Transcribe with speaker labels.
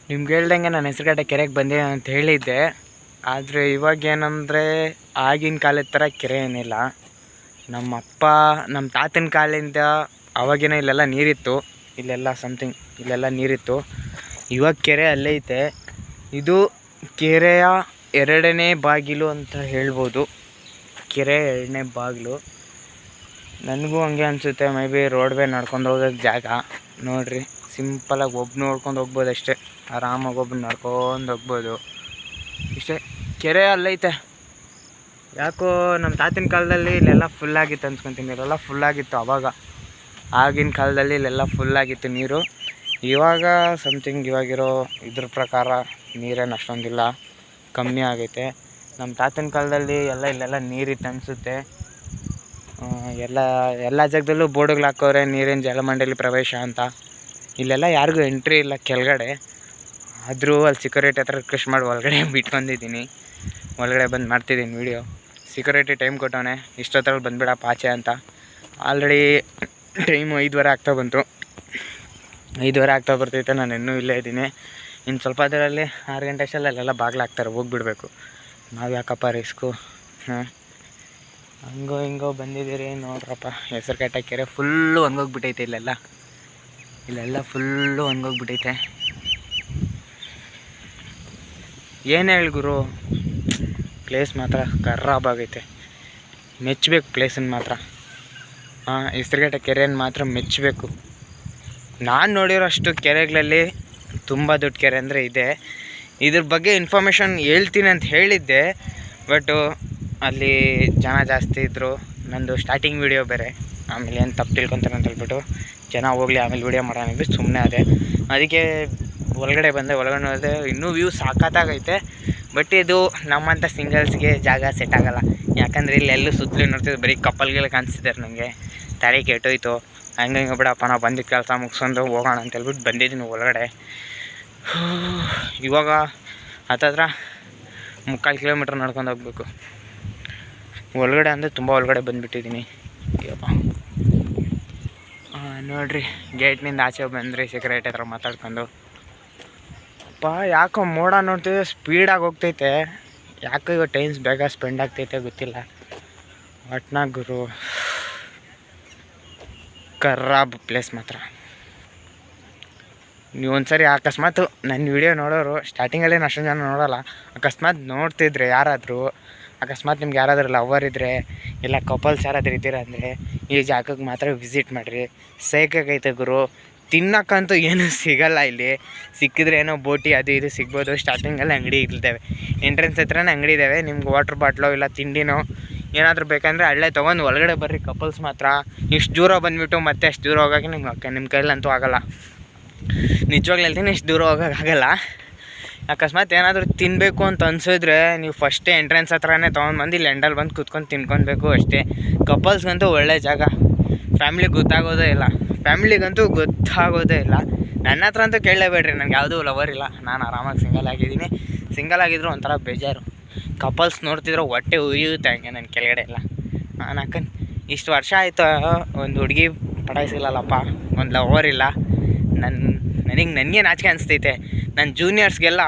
Speaker 1: ನಿಮ್ಗೆ ಹೇಳ್ದಂಗೆ ನಾನು ಹೆಸರುಘಟ್ಟ ಕೆರೆಗೆ ಬಂದೆ ಅಂತ ಹೇಳಿದ್ದೆ. ಆದರೆ ಇವಾಗೇನಂದರೆ ಆಗಿನ ಕಾಲದ ಥರ ಕೆರೆ ಏನಿಲ್ಲ. ನಮ್ಮ ಅಪ್ಪ ನಮ್ಮ ತಾತನ ಕಾಲಿಂದ ಅವಾಗೇನೋ ಇಲ್ಲೆಲ್ಲ ನೀರಿತ್ತು, ಇಲ್ಲೆಲ್ಲ ನೀರಿತ್ತು. ಇವಾಗ ಕೆರೆ ಅಲ್ಲೇ ಐತೆ. ಇದು ಕೆರೆಯ 2ನೇ ಬಾಗಿಲು ಅಂತ ಹೇಳ್ಬೋದು. ಕೆರೆ 2ನೇ ಬಾಗಿಲು. ನನಗೂ ಹಂಗೆ ಅನಿಸುತ್ತೆ. ಮೇ ಬಿ ರೋಡ್ವೇ ನಡ್ಕೊಂಡು ಹೋಗೋಕ್ಕೆ ಜಾಗ ನೋಡಿರಿ. ಸಿಂಪಲಾಗಿ ಒಬ್ಬನು ನೋಡ್ಕೊಂಡು ಹೋಗ್ಬೋದು ಅಷ್ಟೇ. ಆರಾಮಾಗಿ ಒಬ್ಬನು ನಡ್ಕೊಂಡು ಹೋಗ್ಬೋದು ಇಷ್ಟೇ. ಕೆರೆ ಅಲ್ಲೈತೆ. ಯಾಕೋ ನಮ್ಮ ತಾತಿನ ಕಾಲದಲ್ಲಿ ಇಲ್ಲೆಲ್ಲ ಫುಲ್ಲಾಗಿತ್ತು ಅನ್ಸ್ಕೊತೀನಿ. ಇಲ್ಲೆಲ್ಲ ಫುಲ್ಲಾಗಿತ್ತು ಆವಾಗ. ಆಗಿನ ಕಾಲದಲ್ಲಿ ಇಲ್ಲೆಲ್ಲ ಫುಲ್ಲಾಗಿತ್ತು ನೀರು. ಇವಾಗ ಸಮಥಿಂಗ್ ಇವಾಗಿರೋ ಇದ್ರ ಪ್ರಕಾರ ನೀರೇನು ಅಷ್ಟೊಂದಿಲ್ಲ, ಕಮ್ಮಿ ಆಗೈತೆ. ನಮ್ಮ ತಾತನ ಕಾಲದಲ್ಲಿ ಇಲ್ಲೆಲ್ಲ ನೀರಿತ್ತು ಅನಿಸುತ್ತೆ. ಎಲ್ಲ ಜಾಗದಲ್ಲೂ ಬೋರ್ಡುಗಳು ಹಾಕೋರೆ, ನೀರಿನ ಜಲಮಂಡಳಿ ಪ್ರವೇಶ ಅಂತ. ಇಲ್ಲೆಲ್ಲ ಯಾರಿಗೂ ಎಂಟ್ರಿ ಇಲ್ಲ ಕೆಳಗಡೆ. ಆದರೂ ಅಲ್ಲಿ ಸೆಕ್ಯೂರಿಟಿ ಹತ್ರ ರಿಕ್ವೆಸ್ಟ್ ಮಾಡಿ ಒಳಗಡೆ ಬಿಟ್ಕೊಂಡಿದ್ದೀನಿ. ಒಳಗಡೆ ಬಂದು ಮಾಡ್ತಿದ್ದೀನಿ ವೀಡಿಯೋ. ಸೆಕ್ಯೂರಿಟಿ ಟೈಮ್ ಕೊಟ್ಟವನೆ, ಇಷ್ಟೊತ್ತಲ್ಲಿ ಬಂದುಬಿಡಪ್ಪ ಆಚೆ ಅಂತ. ಆಲ್ರೆಡಿ ಟೈಮು 5:15 ಆಗ್ತಾ ಬಂತು. 5:15 ಆಗ್ತಾ ಬರ್ತೈತೆ. ನಾನು ಇನ್ನೂ ಇಲ್ಲೇ ಇದ್ದೀನಿ. ಇನ್ನು ಸ್ವಲ್ಪ ಅದರಲ್ಲಿ 6 ಗಂಟೆ ಅಷ್ಟಲ್ಲಿ ಅಲ್ಲೆಲ್ಲ ಬಾಗಿಲಾಗ್ತಾರೆ, ಹೋಗ್ಬಿಡ್ಬೇಕು. ನಾವು ಯಾಕಪ್ಪ ರಿಸ್ಕು. ಹಂಗೋ ಹಿಂಗೋ ಬಂದಿದ್ದೀರಿ ನೋಡ್ರಪ್ಪ. ಹೆಸರುಘಟ್ಟ ಕೆರೆ ಫುಲ್ಲು ಒಣಗೋಗ್ಬಿಟ್ಟೈತೆ. ಇಲ್ಲೆಲ್ಲ ಫುಲ್ಲು ಒಣಗೋಗ್ಬಿಟ್ಟೈತೆ. ಏನು ಹೇಳಿ ಗುರು, ಪ್ಲೇಸ್ ಮಾತ್ರ ಖರಾಬಾಗೈತೆ. ಮೆಚ್ಚಬೇಕು ಪ್ಲೇಸನ್ನು ಮಾತ್ರ. ಹೆಸರುಘಟ್ಟ ಕೆರೆಯನ್ನು ಮಾತ್ರ ಮೆಚ್ಚಬೇಕು. ನಾನು ನೋಡಿರೋ ಅಷ್ಟು ಕೆರೆಗಳಲ್ಲಿ ತುಂಬ ದೊಡ್ಡ ಕೆರೆ ಅಂದರೆ ಇದೆ. ಇದ್ರ ಬಗ್ಗೆ ಇನ್ಫಾರ್ಮೇಷನ್ ಹೇಳ್ತೀನಿ ಅಂತ ಹೇಳಿದ್ದೆ, ಬಟ್ಟು ಅಲ್ಲಿ ಜನ ಜಾಸ್ತಿ ಇದ್ದರು. ನಂದು ಸ್ಟಾರ್ಟಿಂಗ್ ವೀಡಿಯೋ ಬೇರೆ, ಆಮೇಲೆ ಏನು ತಪ್ಪು ತಿಳ್ಕೊತಾರೆ ಅಂತ ಹೇಳ್ಬಿಟ್ಟು ಜನ ಹೋಗಲಿ ಆಮೇಲೆ ವೀಡಿಯೋ ಮಾಡೋಣ ಅಂದ್ಬಿಟ್ಟು ಸುಮ್ಮನೆ ಅದೇ. ಅದಕ್ಕೆ ಒಳಗಡೆ ಹೋದೆ. ಇನ್ನೂ ವ್ಯೂ ಸಾಕತ್ತಾಗೈತೆ. ಬಟ್ ಇದು ನಮ್ಮಂಥ ಸಿಂಗಲ್ಸ್ಗೆ ಜಾಗ ಸೆಟ್ ಆಗೋಲ್ಲ. ಯಾಕಂದರೆ ಇಲ್ಲೆಲ್ಲೂ ಸುತ್ತಲೂ ನೋಡ್ತಿದ್ದು ಬರೀ ಕಪ್ಪಲ್ಗಳು ಕಾಣಿಸ್ತಿದ್ದಾರೆ. ನನಗೆ ತಲೆ ಕೆಟ್ಟೋಯ್ತು. ಹಂಗೆ ಬಿಡಪ್ಪ, ನಾವು ಬಂದಿದ್ದ ಕೆಲಸ ಮುಗಿಸ್ಕೊಂಡು ಹೋಗೋಣ ಅಂತೇಳ್ಬಿಟ್ಟು ಬಂದಿದ್ದೀನಿ ಒಳಗಡೆ. ಇವಾಗ ಹತ್ತತ್ರ 3/4 ಕಿಲೋಮೀಟ್ರ್ ನಡ್ಕೊಂಡು ಹೋಗ್ಬೇಕು ಒಳಗಡೆ. ಅಂದರೆ ತುಂಬ ಒಳಗಡೆ ಬಂದುಬಿಟ್ಟಿದ್ದೀನಿ. ಅಯ್ಯಪ್ಪ ನೋಡಿರಿ, ಗೇಟ್ನಿಂದ ಆಚೆ ಬಂದ್ರಿ ಸೆಕ್ಯೂರಿಟಿ ಹತ್ರ ಮಾತಾಡ್ಕೊಂಡು. ಅಪ್ಪ ಯಾಕೋ ಮೋಡ ನೋಡ್ತಿದ್ದೆ ಸ್ಪೀಡಾಗಿ ಹೋಗ್ತೈತೆ. ಯಾಕೋ ಇವಾಗ ಟೈಮ್ಸ್ ಬೇಗ ಸ್ಪೆಂಡ್ ಆಗ್ತೈತೆ ಗೊತ್ತಿಲ್ಲ. ಒಟ್ನಾಗ ಗುರು ಖರಾಬ್ ಪ್ಲೇಸ್ ಮಾತ್ರ. ನೀವು ಒಂದ್ಸರಿ ಅಕಸ್ಮಾತ್ ನನ್ನ ವೀಡಿಯೋ ನೋಡೋರು, ಸ್ಟಾರ್ಟಿಂಗಲ್ಲೇ ಅಷ್ಟೊಂದು ಜನ ನೋಡೋಲ್ಲ, ಅಕಸ್ಮಾತ್ ನೋಡ್ತಿದ್ರೆ ಯಾರಾದರೂ, ಅಕಸ್ಮಾತ್ ನಿಮ್ಗೆ ಯಾರಾದರೂ ಲವರ್ ಇದ್ದರೆ ಇಲ್ಲ ಕಪಲ್ಸ್ ಯಾರಾದರೂ ಇದ್ದೀರ ಅಂದರೆ ಈ ಜಾಗಕ್ಕೆ ಮಾತ್ರ ವಿಸಿಟ್ ಮಾಡಿರಿ. ಸೇಕಾಗೈತೆ ಗುರು. ತಿನ್ನೋಕ್ಕಂತೂ ಏನೂ ಸಿಗೋಲ್ಲ ಇಲ್ಲಿ. ಸಿಕ್ಕಿದ್ರೆ ಏನೋ ಬೋಟಿ ಅದು ಇದು ಸಿಗ್ಬೋದು. ಸ್ಟಾರ್ಟಿಂಗಲ್ಲಿ ಅಂಗಡಿ ಇದ್ದಾವೆ, ಎಂಟ್ರೆನ್ಸ್ ಹತ್ರನೇ ಅಂಗಡಿ ಇದ್ದಾವೆ. ನಿಮ್ಗೆ ವಾಟ್ರ್ ಬಾಟ್ಲೋ ಇಲ್ಲ ತಿಂಡಿನೋ ಏನಾದರೂ ಬೇಕಂದರೆ ಅಲ್ಲೇ ತೊಗೊಂಡು ಒಳಗಡೆ ಬರ್ರಿ. ಕಪಲ್ಸ್ ಮಾತ್ರ ಇಷ್ಟು ದೂರ ಬಂದುಬಿಟ್ಟು ಮತ್ತೆ ಅಷ್ಟು ದೂರ ಹೋಗೋಕ್ಕೆ ನಿಮ್ಮ ಕೈಲಂತೂ ಆಗೋಲ್ಲ. ನಿಜವಾಗ್ಲೂ ಹೇಳ್ತೀನಿ, ಇಷ್ಟು ದೂರ ಹೋಗೋಕ್ಕಾಗಲ್ಲ. ಅಕಸ್ಮಾತ್ ಏನಾದರೂ ತಿನ್ನಬೇಕು ಅಂತ ಅನಿಸಿದ್ರೆ ನೀವು ಫಸ್ಟೇ ಎಂಟ್ರೆನ್ಸ್ ಹತ್ರನೇ ತೊಗೊಂಡ್ಬಂದು ಇಲ್ಲಿ ಎಂಡಲ್ಲಿ ಬಂದು ಕೂತ್ಕೊಂಡು ತಿನ್ಕೊಬೇಕು ಅಷ್ಟೇ. ಕಪಲ್ಸ್ಗಂತೂ ಒಳ್ಳೆ ಜಾಗ. ಫ್ಯಾಮ್ಲಿಗೆ ಗೊತ್ತಾಗೋದೇ ಇಲ್ಲ. ನನ್ನ ಹತ್ರ ಅಂತೂ ಕೇಳಲೇಬೇಡ್ರಿ, ನನಗೆ ಯಾವುದೂ ಲವರ್ ಇಲ್ಲ. ನಾನು ಆರಾಮಾಗಿ ಸಿಂಗಲ್ ಆಗಿದ್ದೀನಿ. ಸಿಂಗಲ್ ಆಗಿದ್ರು ಒಂಥರ ಬೇಜಾರು. ಕಪಲ್ಸ್ ನೋಡ್ತಿದ್ರೆ ಹೊಟ್ಟೆ ಉರಿಯುತ್ತೆ ಹಂಗೆ ನನ್ನ ಕೆಳಗಡೆ ಎಲ್ಲ. ನಾನು ಅಕ್ಕನ್ ಇಷ್ಟು ವರ್ಷ ಆಯಿತು ಒಂದು ಹುಡುಗಿ ಪಟಾಯಿಸಿಲ್ಲಲ್ಲಪ್ಪ, ಒಂದು ಲವರ್ ಇಲ್ಲ. ನನಗೆ ನಾಚಿಕೆ ಅನಿಸ್ತೈತೆ. ನನ್ನ ಜೂನಿಯರ್ಸ್ಗೆಲ್ಲ